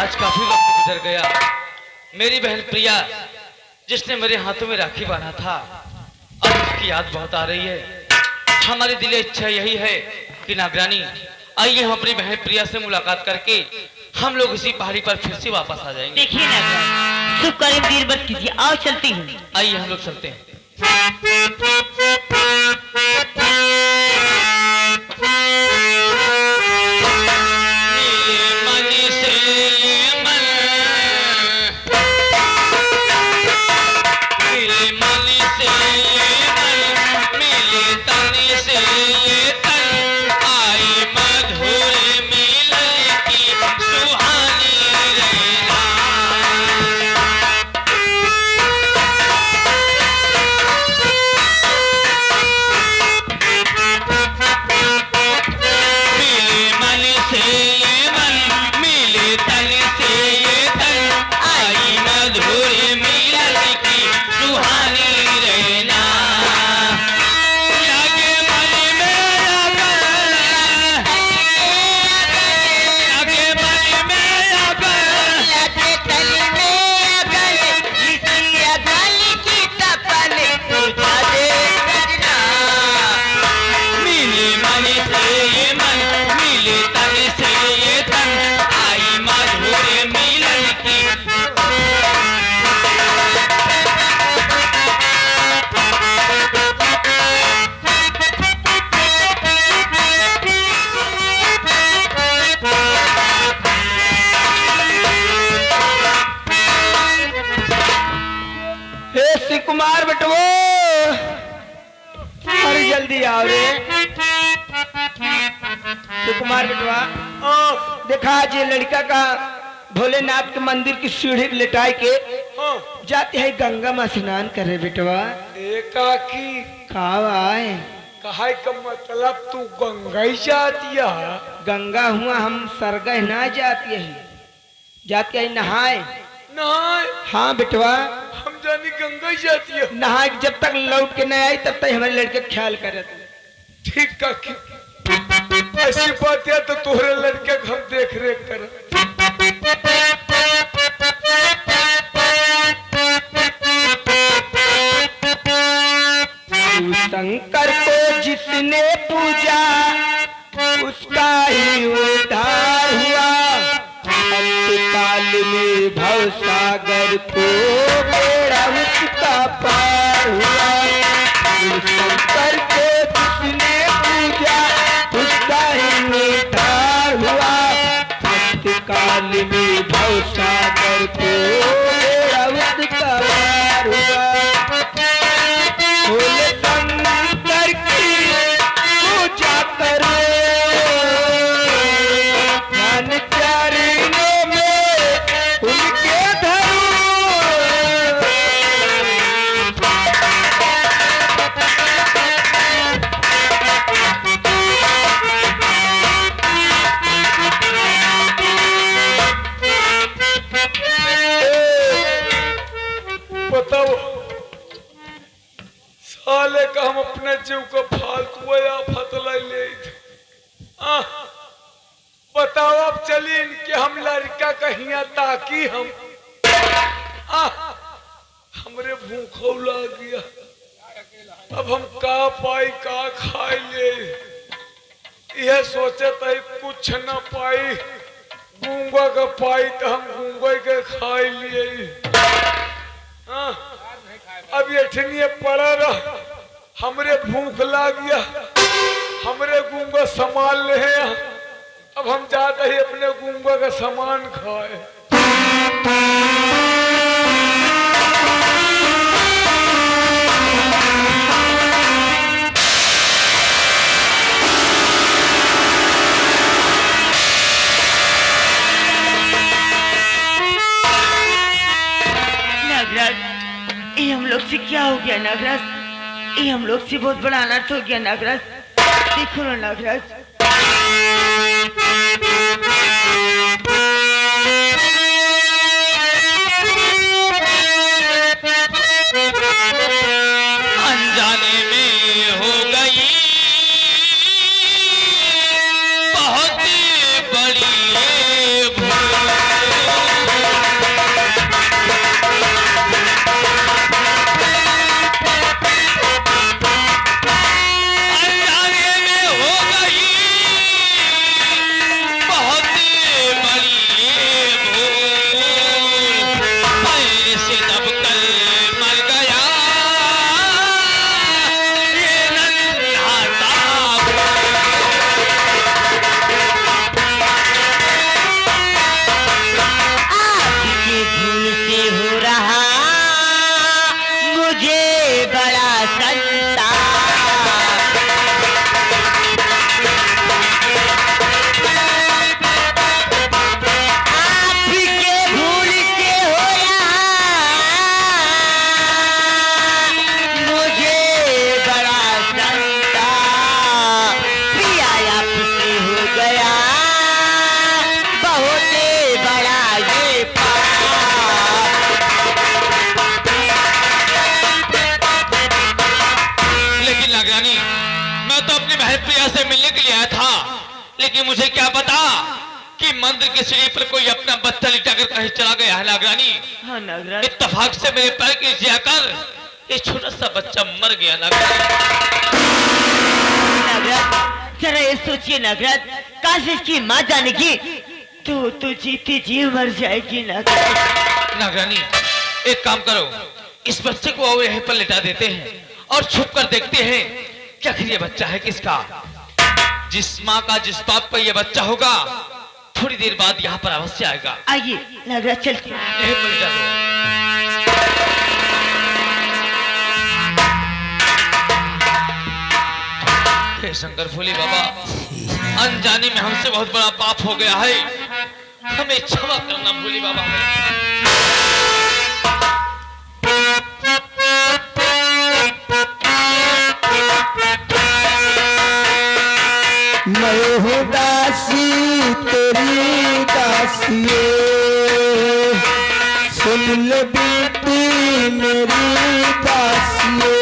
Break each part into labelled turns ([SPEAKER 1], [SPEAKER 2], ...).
[SPEAKER 1] आज काफी वक्त गुजर गया। मेरी बहन प्रिया जिसने मेरे हाथों में राखी बांधा था, अब उसकी याद बहुत आ रही है। हमारी दिली इच्छा यही है कि नागरानी आइए हम अपनी बहन प्रिया से मुलाकात करके हम लोग इसी पहाड़ी पर फिर से वापस आ जाएंगे।
[SPEAKER 2] देखिए नागरानी, शुभ कार्य देर मत कीजिए, आओ चलती हूँ।
[SPEAKER 1] आइए हम लोग चलते हैं।
[SPEAKER 3] कुमार बटवो, अरे जल्दी आओ रे। कुमार बटवा, देखा आज ये लड़का का भोलेनाथ के मंदिर की सीढ़ी लिटाई के जाते है गंगा में स्नान करे। बेटवा
[SPEAKER 4] काकी
[SPEAKER 3] आए
[SPEAKER 4] कहा का मतलब तू गंगा ही जाती है?
[SPEAKER 3] गंगा हुआ हम सरगह ना जाती है, जाती है नहाए।
[SPEAKER 4] नहाए?
[SPEAKER 3] हाँ बेटवा,
[SPEAKER 4] हम जानी गंगा ही जाती है।
[SPEAKER 3] नहा जब तक लौट के नहीं आई तब तक हमारे लड़के ख्याल करे।
[SPEAKER 4] ठीक काकी, ऐसी बात है तो तोहरे लड़के हम देख रेख कर।
[SPEAKER 3] शंकर को जिसने पूजा उसका ही उद्धार हुआ। काल में भव सागर को बेड़ा उसका पार हुआ। शंकर को जिसने पूजा उसका ही उद्धार हुआ। काल में भव सागर को बेड़ा उसका पार हुआ। शंकर की पूजा करो, ज्ञान चरणों में उनके धरो।
[SPEAKER 4] बताओ साले का हम अपने जीव को फालतू या फतला ले। बताओ अब चली इनके हम लड़का कहिया ताकि हम हमरे भूखो लग गया। अब हम का पाई का खाई ले, यह सोचे थे कुछ न पाई, गूंगा का पाई तो हम गूंगा के खाई लिए। अब ये ठनिए पड़ा रहा, हमरे भूख लग गया, हमरे गूंगा सामान ले। अब हम जाते ही अपने गूंगा का सामान खाए।
[SPEAKER 2] ये हम लोग से क्या हो गया नागराज? ये हम लोग से बहुत बड़ा अनर्थ हो गया नागराज। देखो ना नागराज,
[SPEAKER 1] अनजाने में हो गई बहुत बड़ी भूल। आपसे मिलने के लिए आया था, लेकिन मुझे क्या पता कि मंदिर की सीढ़ी पर कोई अपना बच्चा लिटाकर कहीं चला गया है नागरानी।
[SPEAKER 2] हाँ नागराज,
[SPEAKER 1] इत्तेफाक से मेरे पैर के नीचे आकर ये छोटा सा बच्चा मर गया नागरानी।
[SPEAKER 2] नागराज जरा ये सोचिए नागराज, काश इसकी माँ जानेगी तो जीती जी मर जाएगी नागराज।
[SPEAKER 1] नागरानी एक काम करो, इस बच्चे को और यहीं पर लिटा देते हैं और छुप कर देखते हैं कि आखिर ये बच्चा है किसका। जिस माँ का जिस बाप का ये बच्चा होगा थोड़ी देर बाद यहाँ पर अवश्य आएगा।
[SPEAKER 2] आइए नागराज चलते हैं।
[SPEAKER 1] यहीं पर लिटा दो। हे शंकर फूली बाबा, अनजाने में हमसे बहुत बड़ा पाप हो गया है, हमें क्षमा करना भोले बाबा।
[SPEAKER 3] मैं हूँ दासी तेरी दासिए, सुन ले बेटी मेरी दासिए।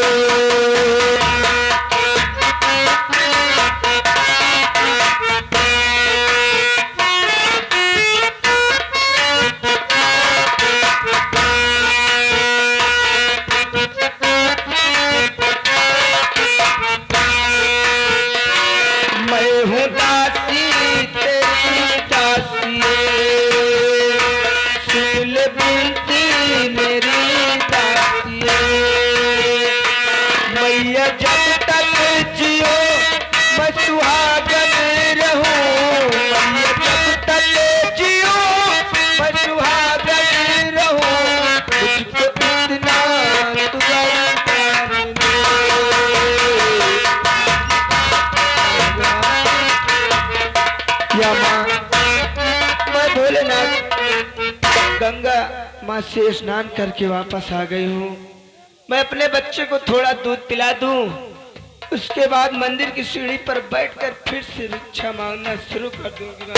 [SPEAKER 3] गंगा माँ से स्नान करके वापस आ गई हूँ। मैं अपने बच्चे को थोड़ा दूध पिला दूं, उसके बाद मंदिर की सीढ़ी पर बैठकर फिर से भिक्षा मांगना शुरू कर दूंगी।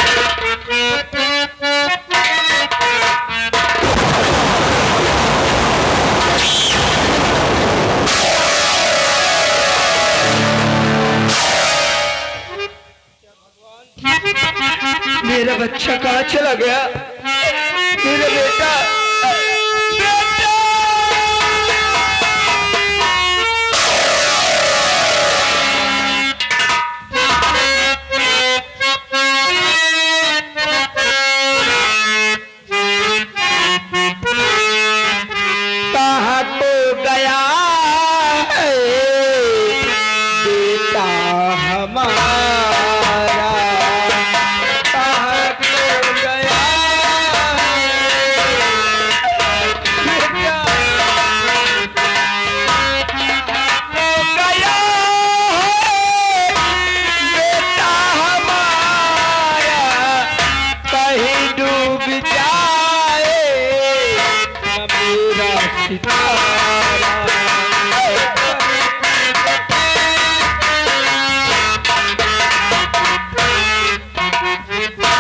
[SPEAKER 3] मेरा बच्चा कहाँ चला गया? मेरा बेटा कहाँ तो गया है बेटा हमारा?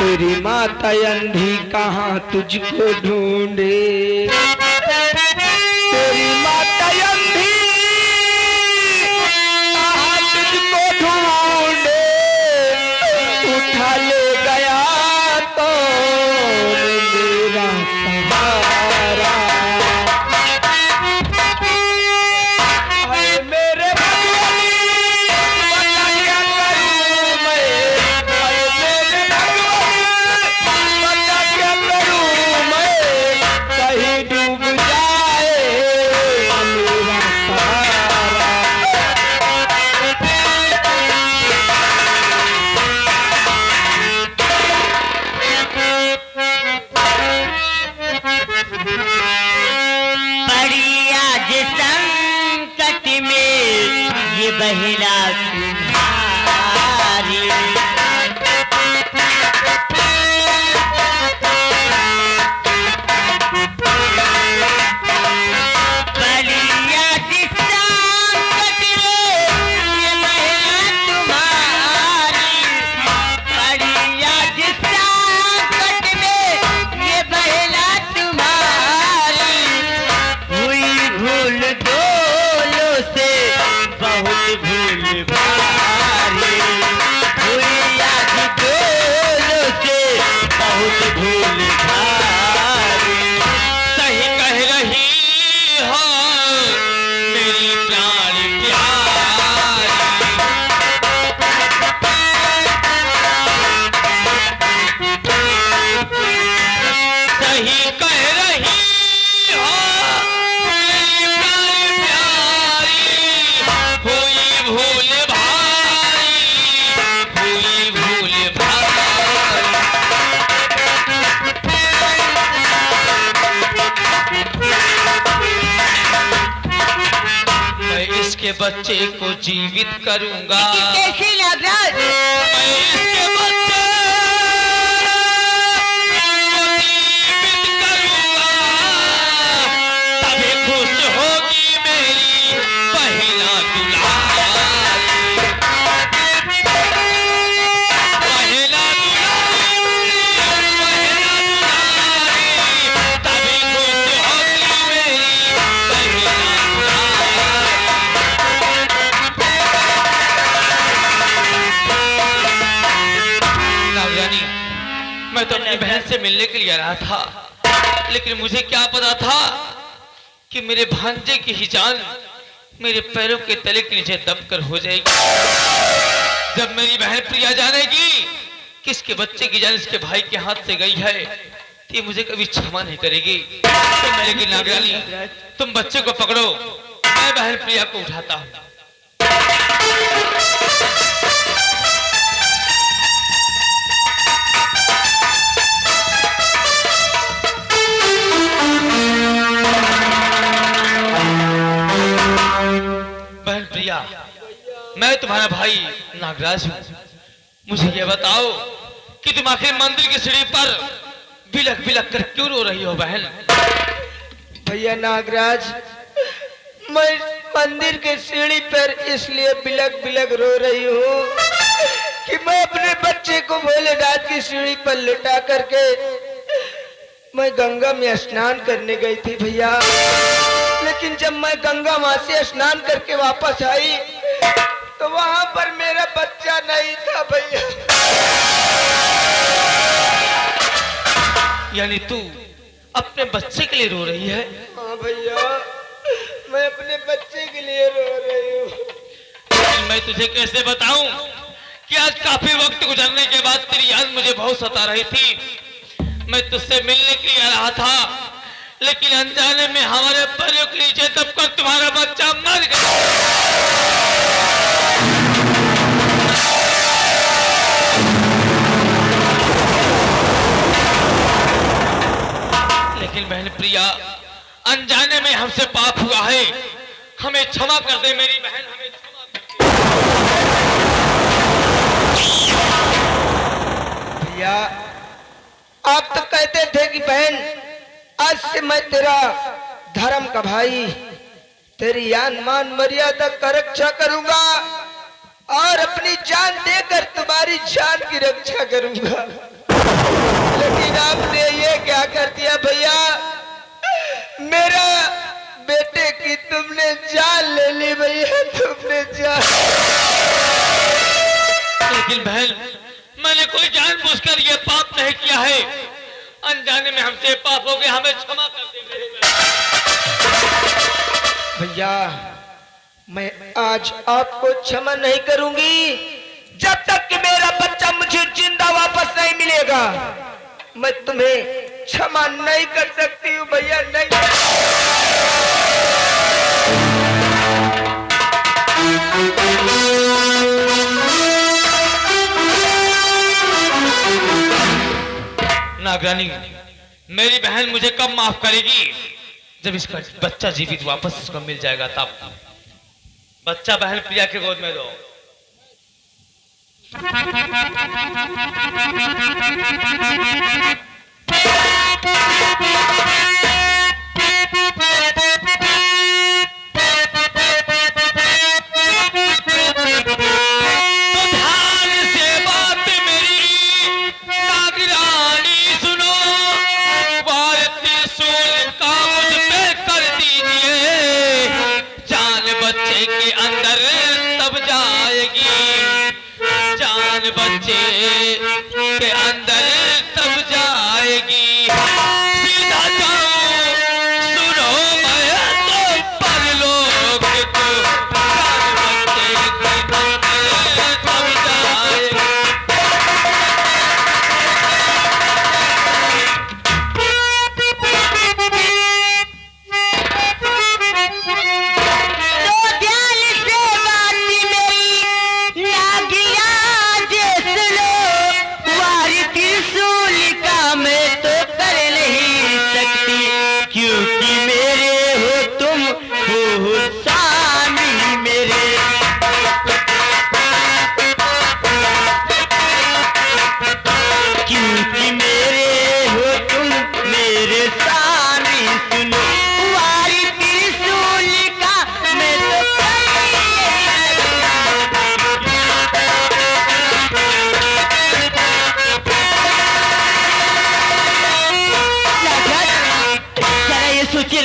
[SPEAKER 3] तेरी माता अंधी कहाँ तुझको ढूंढे? तेरी माता अंधी कहाँ तुझको ढूंढे? उठा ले गया तो मेरा सहारा। मेरे भगवान बता क्या करूं मैं? मेरे भगवान बता क्या करूं मैं? कहीं डूब जाए मेरा सहारा।
[SPEAKER 2] पड़ी आज संकट में ये बहिरा तुम्हारी, पड़ी आज संकट में ये बहिरा तुम्हारी, पड़ी आज संकट में ये बहिरा तुम्हारी। हुई भूल दोनों से बहुत भूल भारी।
[SPEAKER 1] बहुत भूल भारी। सही कह रही हो मेरी प्यारी प्यारी। सही कह रही हो मेरी प्यारी प्यारी। हुई भूल भारी, हुई भूल भारी। मैं इसके बच्चे को जीवित करूंगा।
[SPEAKER 2] कैसे नागराज?
[SPEAKER 1] मैं इसके बच्चे को जीवित करूंगा, तभी खुश होगी मेरी पहला दुलारी। पहला दुलारी, पहला दुलारी, तभी खुश होगी मेरी पहला दुलारी। नागरानी, मैं तो अपनी बहन से मिलने के लिए आ रहा था, लेकिन मुझे क्या पता था कि मेरे भांजे की ही जान मेरे पैरों के तले के नीचे दबकर हो जाएगी। जब मेरी बहन प्रिया जानेगी कि इसके बच्चे की जान इसके भाई के हाथ से गई है, तो ये मुझे कभी क्षमा नहीं करेगी। लेकिन नागरानी, तुम बच्चे को पकड़ो, मैं बहन प्रिया को उठाता हूँ। बहन प्रिया, मैं तुम्हारा भाई नागराज हूँ। मुझे ये बताओ कि तुम आखिर मंदिर की सीढ़ी पर बिलक बिलक कर क्यों रो रही हो बहन?
[SPEAKER 3] भैया नागराज, मैं मंदिर के सीढ़ी पर इसलिए बिलक बिलक रो रही हूँ कि मैं अपने बच्चे को भोलेनाथ की सीढ़ी पर लिटा करके मैं गंगा में स्नान करने गई थी भैया। लेकिन जब मैं गंगा माँ से स्नान करके वापस आई तो वहां पर मेरा बच्चा नहीं था भैया।
[SPEAKER 1] यानी तू अपने बच्चे के लिए रो रही है?
[SPEAKER 3] हाँ भैया, मैं अपने बच्चे के लिए रो रही हूँ।
[SPEAKER 1] लेकिन मैं तुझे कैसे बताऊं कि आज काफी वक्त गुजरने के बाद तेरी याद मुझे बहुत सता रही थी। मैं तुझसे मिलने के लिए आ रहा था, लेकिन अनजाने में हमारे पैरों के नीचे दबकर तुम्हारा बच्चा मर गया। लेकिन बहन प्रिया, अनजाने में हमसे पाप हुआ है, हमें क्षमा कर दे मेरी बहन, हमें क्षमा कर दे।
[SPEAKER 3] भैया, आप तो कहते थे कि बहन आज से मैं तेरा धर्म का भाई, तेरी यान मान मर्यादा का रक्षा करूंगा और अपनी जान देकर तुम्हारी जान की रक्षा करूंगा। लेकिन आपने ये क्या कर दिया भैया? मेरा बेटे की तुमने जान ले ली भैया, तुमने जान।
[SPEAKER 1] लेकिन बहन, मैंने कोई जानबूझकर ये पाप नहीं किया है, अनजाने में हमसे पाप हो गए, हमें क्षमा कर दे
[SPEAKER 3] भैया। मैं आज आपको क्षमा नहीं करूंगी जब तक कि मेरा बच्चा मुझे जिंदा वापस नहीं मिलेगा। मैं तुम्हें क्षमा नहीं कर सकती हूँ भैया, नहीं।
[SPEAKER 1] नागरानी, मेरी बहन मुझे कब माफ करेगी? जब इसका बच्चा जीवित वापस उसको मिल जाएगा तब। बच्चा बहन प्रिया के गोद में दो। बच्चे के अंदर तब जा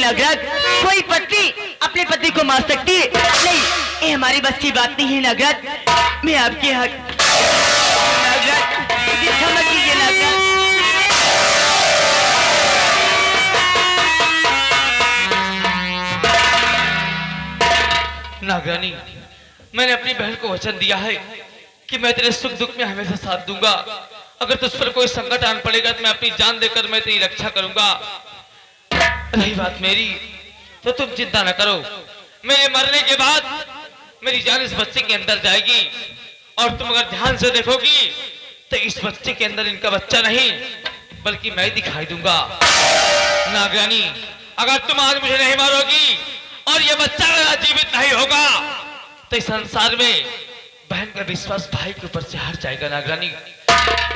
[SPEAKER 2] नागराज, कोई पत्नी अपने पति को मार सकती है? नहीं, ये हमारी बस की बात नहीं है नागराज। मैं आपके हक नागराज, मुझे समझ लीजिए नागराज।
[SPEAKER 1] नागरानी, मैंने अपनी बहन को वचन दिया है कि मैं तेरे सुख दुख में हमेशा साथ दूंगा। अगर तुझ पर कोई संकट आन पड़ेगा तो मैं अपनी जान देकर मैं तेरी रक्षा करूंगा। रही बात मेरी, तो तुम चिंता न करो। मेरे मरने के बाद मेरी जान इस बच्चे के अंदर जाएगी, और तुम अगर ध्यान से देखोगी तो इस बच्चे के अंदर इनका बच्चा नहीं बल्कि मैं दिखाई दूंगा। नागरानी, अगर तुम आज मुझे नहीं मारोगी और ये बच्चा अगर जीवित नहीं होगा तो इस संसार में बहन का विश्वास भाई के ऊपर से हट जाएगा। नागरानी,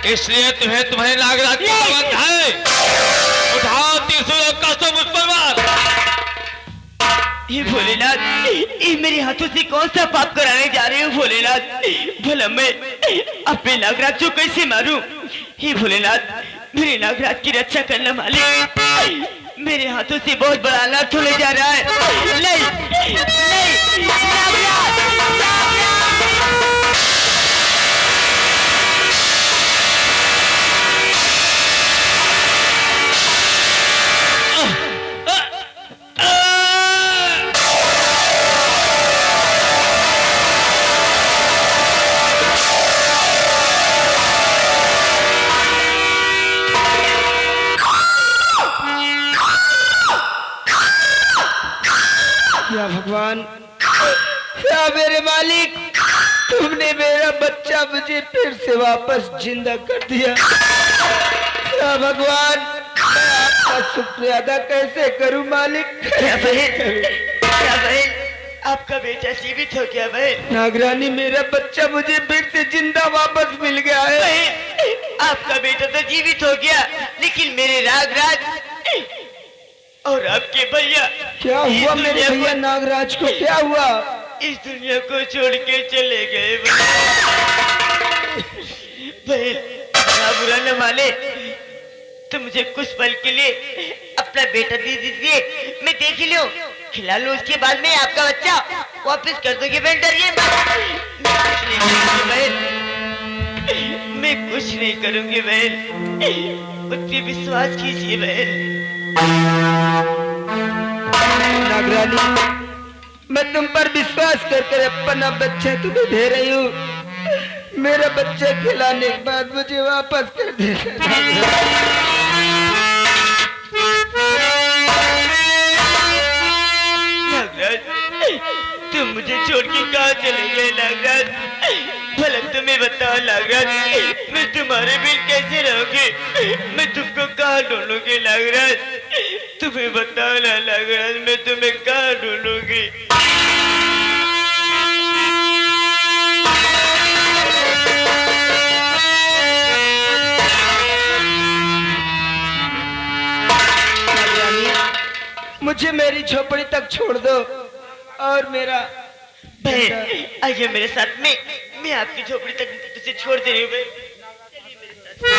[SPEAKER 1] इसलिए तुम्हें तुम्हारे नागराज की जरूरत है। उठाओ त्रिशूल का तो मुझ पर मार।
[SPEAKER 2] ये भोलेनाथ, ये मेरे हाथों से कौन सा पाप कराने जा रहे हो भोलेनाथ? भला मैं अपने नागराज को कैसे मारूं? हे भोलेनाथ, मेरे नागराज की रक्षा करना मालिक। मेरे हाथों से बहुत बड़ा अनर्थ होने जा रहा है। नहीं, नहीं, नागराज,
[SPEAKER 3] या भगवान, या मेरे मालिक, तुमने मेरा बच्चा मुझे फिर से वापस जिंदा कर दिया। या भगवान, मैं आपका शुक्रिया अदा कैसे करूं मालिक?
[SPEAKER 2] क्या बहन, क्या बहन, आपका बेटा जीवित हो गया बहन?
[SPEAKER 3] नागरानी, मेरा बच्चा मुझे फिर से जिंदा वापस मिल गया है।
[SPEAKER 2] बहन, आपका बेटा तो जीवित हो गया, लेकिन मेरे नागराज और आपके भैया,
[SPEAKER 3] क्या हुआ मेरे भैया नागराज को? क्या हुआ?
[SPEAKER 2] इस दुनिया को छोड़ के चले गए बहन। बुरा न माने तो मुझे कुछ पल के लिए अपना बेटा दे दीजिए, मैं देख लूं, खिला लूं, उसके बाद में आपका बच्चा वापस कर दूंगी बहन। डरिए मत, मैं कुछ नहीं करूंगी बहन, मुझ पे विश्वास कीजिए बहन।
[SPEAKER 3] नागरानी, मैं तुम पर विश्वास कर अपना बच्चा तुम्हें दे रही हूँ। मेरा बच्चा खिलाने के बाद मुझे वापस कर देना।
[SPEAKER 2] नागराज, तुम मुझे छोड़ के कहाँ चले गए नागराज? भला तुम्हें बताओ नागराज, मैं तुम्हारे बिन कैसे रहूंगी? मैं तुमको कहाँ ढूंढूंगी नागराज? तुम्हें बताओ ना नागराज, मैं तुम्हें कहाँ ढूंढूंगी?
[SPEAKER 3] मुझे मेरी झोपड़ी तक छोड़ दो और मेरा
[SPEAKER 2] बहन, आइए मेरे साथ में, मैं आपकी झोपड़ी तक तुझे छोड़ दे रही हूँ बहन। चलिए मेरे साथ।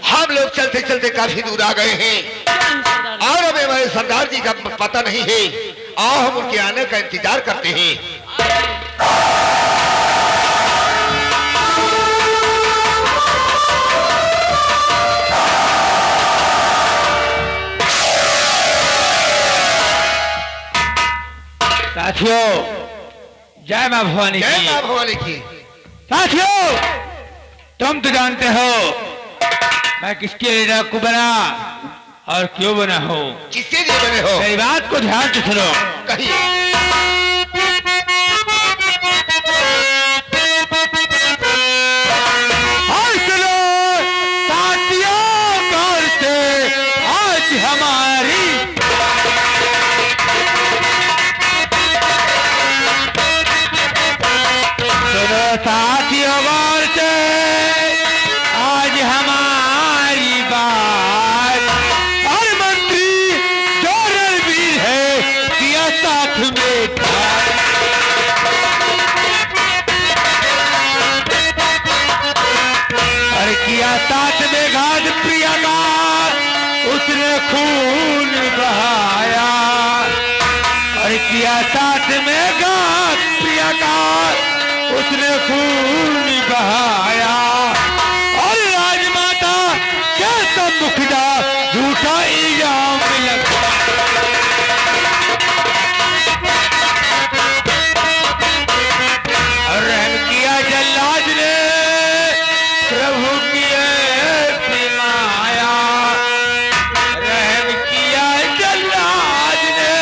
[SPEAKER 5] हम लोग चलते चलते काफी दूर आ गए हैं और हमें हमारे सरदार जी का पता नहीं है। आओ हम उनके आने का इंतजार करते हैं।
[SPEAKER 6] साथियों, जय मां भवानी
[SPEAKER 5] जय
[SPEAKER 6] की।
[SPEAKER 5] मां भवानी की।
[SPEAKER 6] साथियों, तुम तो जानते हो मैं किसके लिए डाकू बना और क्यों बना हो।
[SPEAKER 5] किसके लिए बने हो?
[SPEAKER 6] मेरी बात को ध्यान से सुनो।
[SPEAKER 5] कहिए।
[SPEAKER 6] साथ में घात। अरे किया साथ में घात प्रिया का, उसने खून बहाया। अरे किया साथ में घात प्रिया का, उसने खून बहाया। और राजमाता के सम्मुख जा झूठा इल्जाम लगा। और रहम किया जल्लाद ने प्रभु की ऐसी माया। रहम किया जल्लाद ने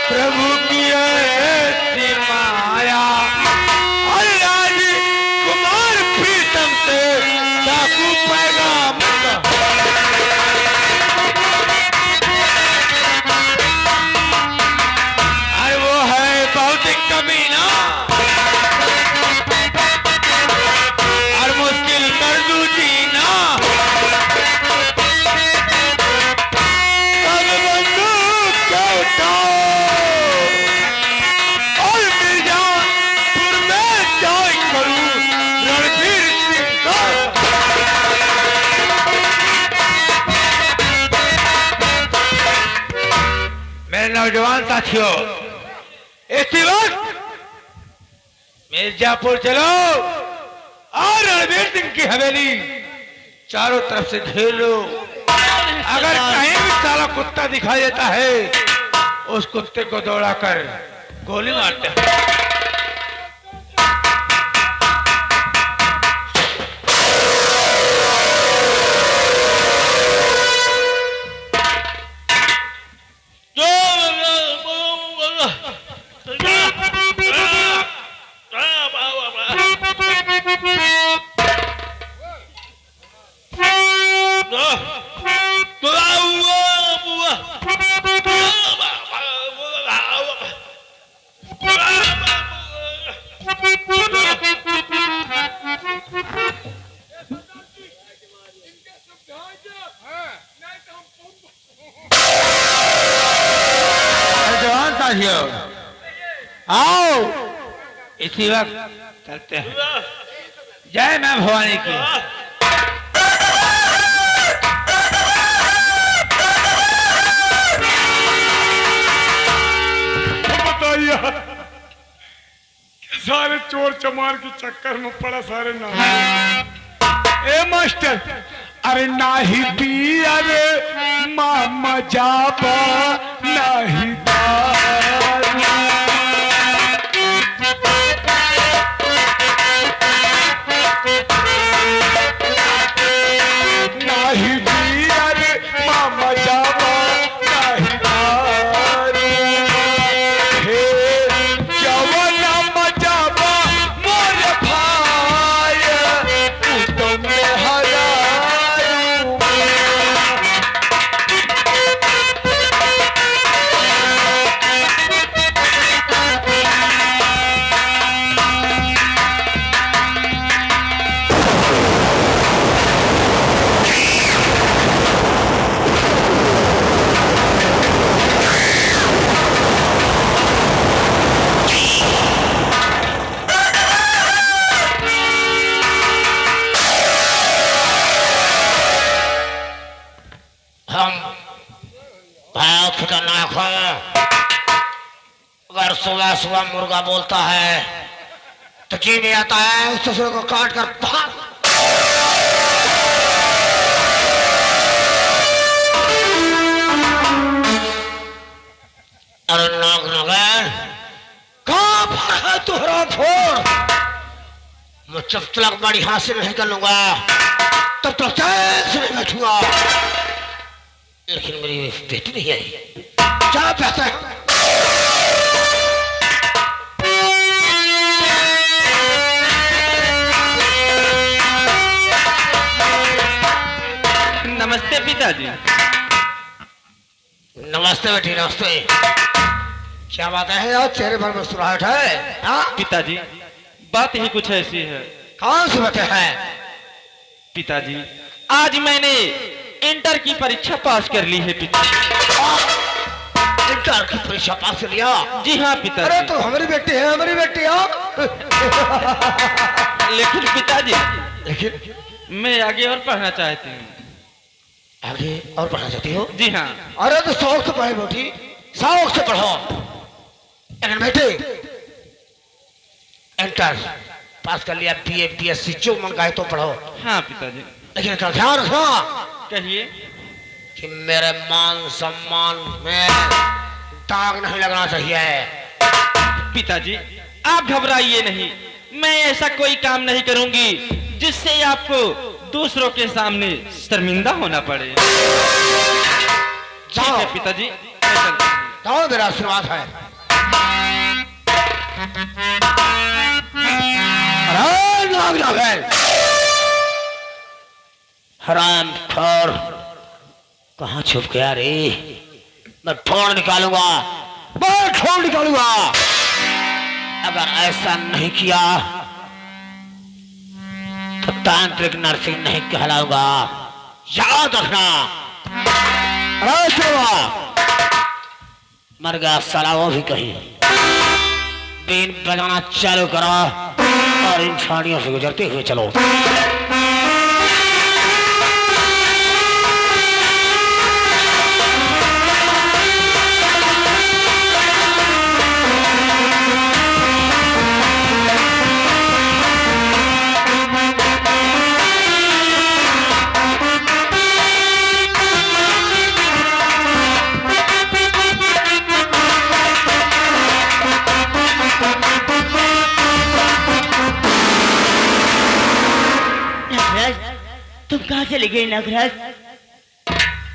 [SPEAKER 6] प्रभु की ऐसी माया। और राजकुमार प्रीतम से डाकू पैगाम अरे वो है बहुत ही कमीना और मुश्किल कर दू जीना। अब बंदूक को उठाओ और मिर्जापुर में जॉइन करूं रणवीर सिंह का। मेरे नौजवान साथियों, इसी वक्त मिर्जापुर चलो और रणवीर सिंह की हवेली चारों तरफ से घेर लो। अगर कहीं भी साला कुत्ता दिखाई देता है, उस कुत्ते को दौड़ाकर गोली मारते हैं। जवान साथियों, आओ इसी वक्त चलते हैं। जय मां भवानी की।
[SPEAKER 4] बताइए सारे चोर चमार के चक्कर में पड़ा सारे नाम। ए मास्टर, अरे नाही पिया रे मामा जाबा नाही दारू। नाही पिया रे मामा जाबा नाही दारू। हे जवाना मजाबा मोर भाई तुम हरारू।
[SPEAKER 5] हम बहुत खतरनाक है। अगर सुबह सुबह मुर्गा बोलता है तो जी नहीं आता है, उस दूसरे को काट कर भाग। अरे नाग नगर कहाँ पर है तुहरा फोड़? मैं जब तक बड़ी हासिल नहीं कर लूंगा तब तक चैन से नहीं बैठूंगा। लेकिन मेरी बेटी नहीं आई, क्या कहता है?
[SPEAKER 2] नमस्ते पिताजी।
[SPEAKER 5] नमस्ते बेटी, नमस्ते। क्या बात है यार, चेहरे पर मुस्कुराहट है? हाँ
[SPEAKER 2] पिताजी, बात ही कुछ ऐसी है।
[SPEAKER 5] कौन सी बात है?
[SPEAKER 2] पिताजी, आज मैंने इंटर की परीक्षा पास कर ली है पिताजी।
[SPEAKER 5] इंटर इंटर की परीक्षा पास कर लिया।
[SPEAKER 2] जी हाँ
[SPEAKER 6] अरे
[SPEAKER 2] पिताजी।
[SPEAKER 6] तो हमारी बेटी है, हमारी बेटी है।
[SPEAKER 2] लेकिन पिताजी
[SPEAKER 6] लेकिन
[SPEAKER 2] मैं आगे और पढ़ना चाहती हूँ।
[SPEAKER 5] आगे और पढ़ना चाहती हो?
[SPEAKER 2] जी हाँ।
[SPEAKER 6] अरे तो शौक से पढ़े बेटी,
[SPEAKER 5] शौक से पढ़ो। लेकिन बेटे इंटर पास कर लिया, बीए बीएससी जो मन का है तो पढ़ो।
[SPEAKER 2] हाँ पिताजी।
[SPEAKER 5] लेकिन इसका ध्यान रखना
[SPEAKER 2] कहिए।
[SPEAKER 5] कि मेरे मान सम्मान में दाग नहीं लगना चाहिए।
[SPEAKER 2] पिताजी आप घबराइए नहीं, मैं ऐसा कोई काम नहीं करूंगी जिससे आपको दूसरों के सामने शर्मिंदा होना पड़े। ठीक है पिताजी, मैं चलता हूं।
[SPEAKER 5] तो मेरा आशीर्वाद है। अरे नाग नाग हराम खोर, कहाँ छुप गया रे? मैं ठोड़ निकालूंगा, मैं ठोड़ निकालूंगा। अगर ऐसा नहीं किया तो तांत्रिक नरसिंह नहीं कहलाऊंगा, याद रखना। अरे सुनो, मर गया साला वो भी कहीं। बीन बजाना चालू करो और इन झाड़ियों से गुजरते हुए चलो।
[SPEAKER 2] तुम कहाँ चले गए नागराज?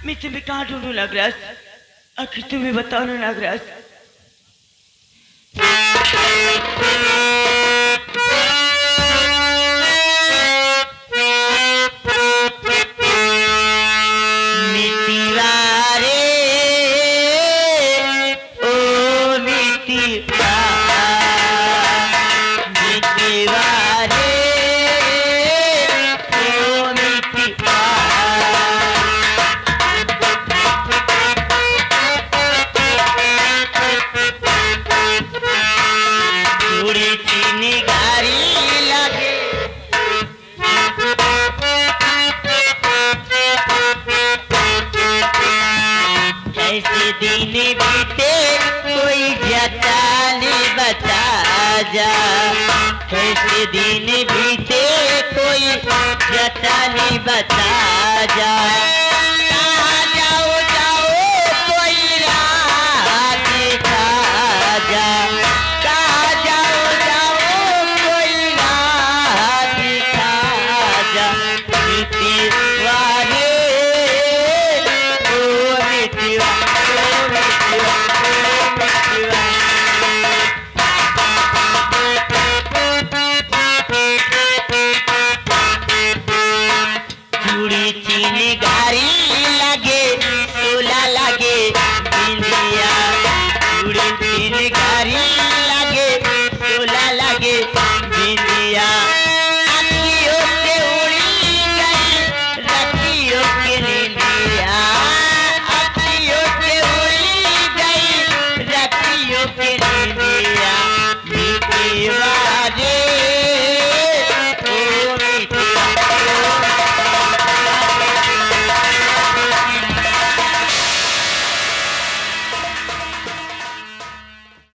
[SPEAKER 2] मैं तुम्हें कहाँ ढूंढूं नागराज? आखिर तुम्हें बताओ ना नागराज।
[SPEAKER 7] दिन बीते कोई जताने बता जा, कैसे दिन बीते कोई जताने बता जा।